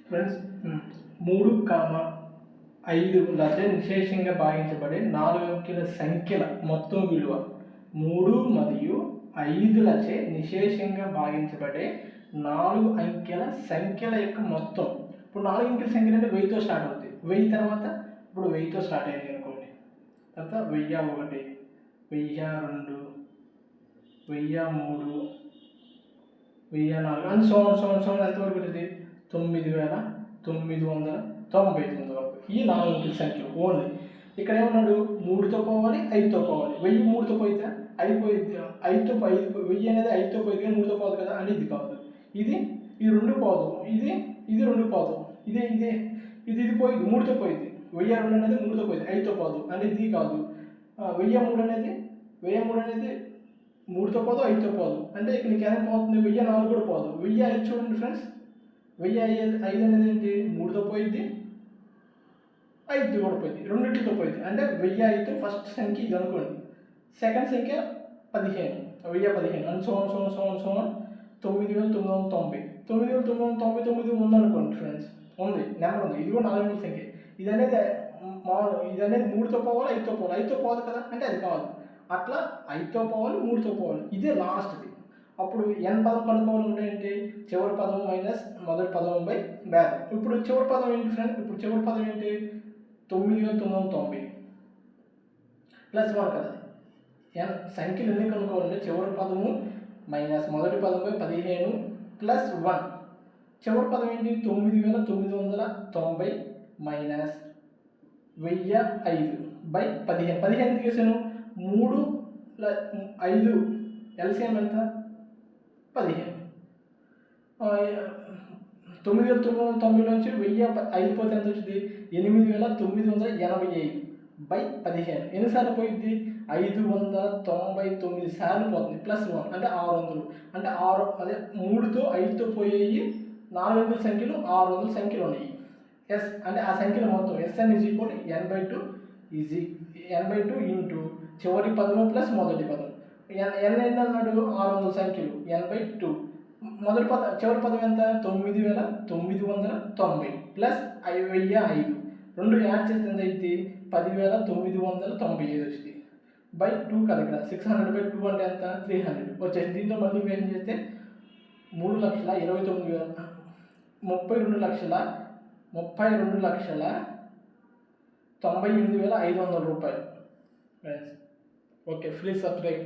Friends 3,5లచే నిశేషంగా భాగించబడే 4 అంకెల సంఖ్యల మొత్తం విలువ 3 మరియు 5లచే నిశేషంగా భాగించబడే 4 అంకెల సంఖ్యల యొక్క మొత్తం. ఇప్పుడు 4 అంకెల సంఖ్యలు అంటే 1000తో స్టార్ట్ అవుతాయి. 1000 తర్వాత ఇప్పుడు 1000తో స్టార్ట్ అయ్యింది అనుకోండి. తర్వాత 1001, 1002, 1003, 1004 అండ్ సో ఎంతవరకు ఉంటుంది? 9,999 వరకు. ఈ 4 అంకెల సంఖ్యలు ఓన్లీ. ఇక్కడ ఏమన్నాడు? 3తో పోవాలి, 5తో పోవాలి. 1000 3తో పోయితే 5 పోయింది, 5తో 1000 అనేది 5తో పోయింది కానీ 3తో పోదు కదా అంటే ఇది కాదు. ఇది 2 పోదు, ఇది 2 పోదు, ఇది పోయింది 3తో పోయింది. 1002 అనేది 3తో పోయింది, 5తో పోదు అంటే ఇది కాదు. 1003 అనేది 3తో పోదు, 5తో పోదు అంటే ఇక్కడ నీకు ఏమైనా పోతుంది? 1004 కూడా పోదు. 1005 చూడండి ఫ్రెండ్స్, 1005 అనేది ఏంటి? 3తో పోయింది, 5తో కూడా పోయింది, రెండింటితో పోయింది. అంటే 1005 ఫస్ట్ సంఖ్య ఇది అనుకోండి. సెకండ్ సంఖ్య 15, 1015 అండ్ సో 9,990. 9,999 ఉందనుకోండి ఫ్రెండ్స్, ఉంది, నెంబర్ ఉంది. ఇది కూడా 4 అంకెల సంఖ్య. ఇది అనేది 3తో పోవాలి, 5తో పోవాలి. 5తో పోదు కదా అంటే అది కాదు. అట్లా 5తో పోవాలి, 3తో పోవాలి. ఇదే లాస్ట్ది. అప్పుడు n పదం కనుక్కోవాలంటే ఏంటి? చివరి పదం మైనస్ మొదటి పదం బై భేదం. ఇప్పుడు చివరి పదం ఏంటి ఫ్రెండ్? ఇప్పుడు చివరి పదం ఏంటి? 9,990 ప్లస్ 1 కదా. సంఖ్యలు ఎన్ని కనుక్కోవాలంటే చివరి పదము మైనస్ మొదటి పదం బై 15 ప్లస్ 1. చివరి పదం ఏంటి? 9,990 మైనస్ 1005 బై 15. 15 ఎందుకు చేశాను? 3 5 ఎల్సిఎం ఎంత? 15. 9,990 నుంచి 1005 పోతే ఎంత వచ్చింది? 8,985 బై 15. ఎన్నిసార్లు పోయింది? 599 సార్లు పోతుంది. ప్లస్ 1 అంటే 600. అంటే 3తో 5తో పోయేవి 4 అంకెల సంఖ్యలు 600 సంఖ్యలు ఉన్నాయి. ఎస్ అంటే ఆ సంఖ్యల మొత్తం SN = n/2 ఇంటూ చివరి పదము ప్లస్ మొదటి పదం. n అన్నాడు? 600 సంఖ్యలు n/2. మొదటి పదం చివరి పదం ఎంత? 9,990 ప్లస్ 1005. 2 యాడ్ చేస్తే ఎంత అయింది? 10,995 వచ్చింది బై 2 కదా. ఇక్కడ 600/2 అంటే ఎంత? 300 వచ్చేసి. దీంతో మల్టిప్లికేషన్ చేస్తే 32,98,500 రూపాయలు. Okay, please subscribe.